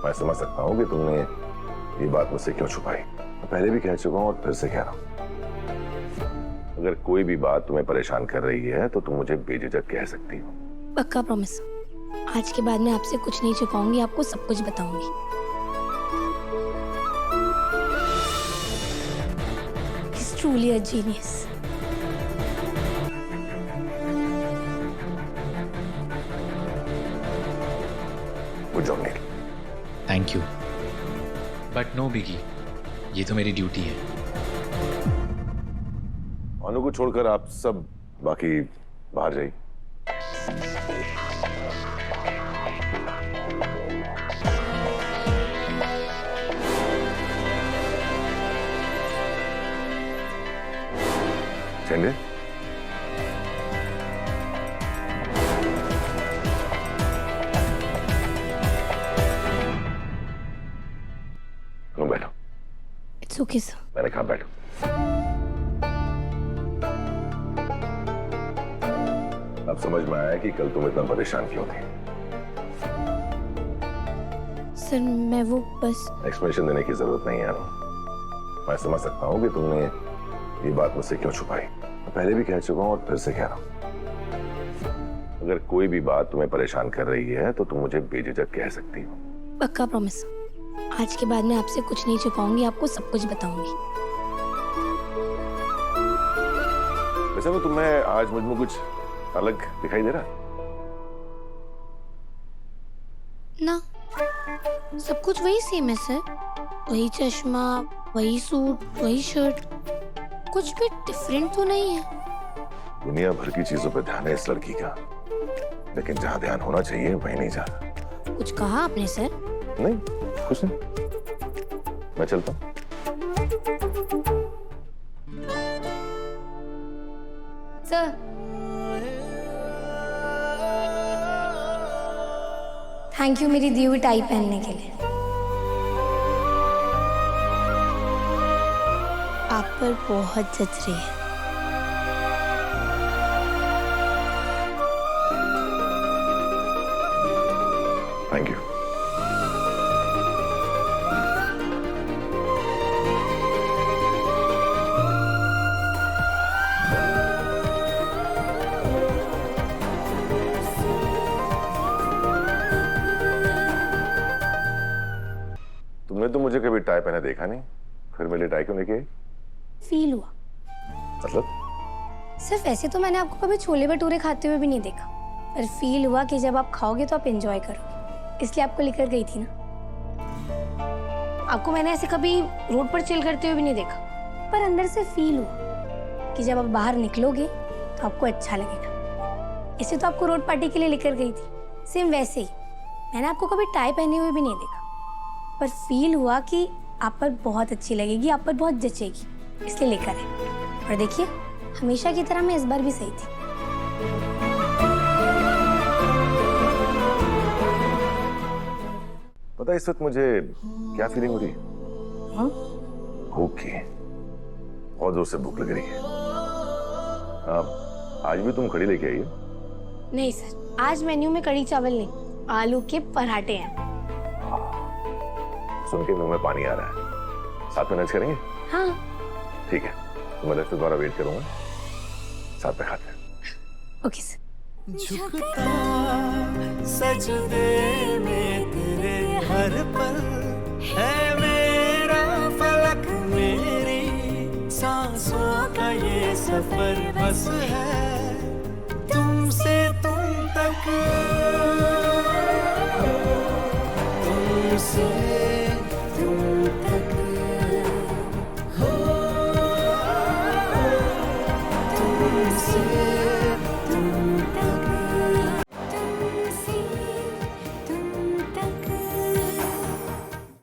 मैं समझ सकता हूँ कि तुमने ये बात मुझसे क्यों छुपाई। मैं पहले भी कह चुका हूँ और फिर से कह रहा हूँ, अगर कोई भी बात तुम्हें परेशान कर रही है तो तुम मुझे बेझिझक कह सकती हो। पक्का प्रॉमिस। आज के बाद मैं आपसे कुछ नहीं छुपाऊंगी, आपको सब कुछ बताऊंगी। He's truly a genius. Good job Neil. Thank you, but no biggie, ये तो मेरी ड्यूटी है। अनु को छोड़कर आप सब बाकी बाहर जाइए। चंडे, बैठो। It's okay, sir. मैंने कहा बैठो। अब समझ में आया कि कल तुम इतना परेशान क्यों थे। सर मैं वो बस एक्सप्लेनेशन देने की जरूरत नहीं है अनु। मैं समझ सकता हूँ कि तुमने ये बात मुझसे क्यों छुपाई। मैं पहले भी कह चुका हूँ और फिर से कह रहा हूँ, अगर कोई भी बात तुम्हें परेशान कर रही है तो तुम मुझे बेझिझक कह सकती हो। पक्का प्रॉमिस। आज के बाद मैं आपसे कुछ नहीं छुपाऊंगी, आपको सब कुछ बताऊंगी। वैसे तो तुम्हें आज मुझ में कुछ अलग दिखाई दे रहा? ना, सब कुछ वही सेम है सर। वही चश्मा, वही सूट, वही शर्ट, कुछ भी डिफरेंट तो नहीं है। दुनिया भर की चीजों पर ध्यान है इस लड़की का, लेकिन जहाँ ध्यान होना चाहिए वहीं नहीं जा रहा। कुछ कहा आपने सर? नहीं, कुछ नहीं। मैं चलता हूँ। सर थैंक यू मेरी दी हुई टाई पहनने के लिए। आप पर बहुत जच रही है। Thank you. तुमने तो मुझे कभी टाई पहने देखा नहीं, फिर मेरे लिए टाई क्यों लेके आई? फील हुआ। मतलब? सिर्फ ऐसे तो मैंने आपको कभी छोले भटूरे खाते हुए भी नहीं देखा, पर फील हुआ कि जब आप खाओगे तो आप एंजॉय करोगे, इसलिए आपको लेकर गई थी ना। आपको मैंने ऐसे कभी रोड पर चिल करते हुए भी नहीं देखा, पर अंदर से फील हुआ कि जब आप बाहर निकलोगे तो आपको अच्छा लगेगा। इसे तो आपको रोड पार्टी के लिए लेकर गई थी, सेम वैसे ही मैंने आपको कभी टाई पहने हुए भी नहीं देखा, पर फील हुआ कि आप पर बहुत अच्छी लगेगी, आप पर बहुत जचेगी, इसलिए लेकर आए। और देखिए, हमेशा की तरह मैं इस बार भी सही थी। पता है इस वक्त मुझे क्या फीलिंग हो रही है? हाँ? भूख की। बहुत जोर से भूख लग रही है। आज भी तुम कढ़ी लेके आई हो? नहीं सर, आज मेन्यू में कढ़ी चावल नहीं, आलू के पराठे हैं। सुन के मुंह में पानी आ रहा है। साथ में लंच करेंगे? हाँ ठीक है, तो मैं लंच द्वारा वेट करूंगा, साथ में खाते हैं। Okay sir. झुकता सजदे में तेरे हर पल है मेरा फलक, मेरी सांसों का ये सफर बस है तुमसे तुम तक, तुमसे तुम तक हो, तुमसे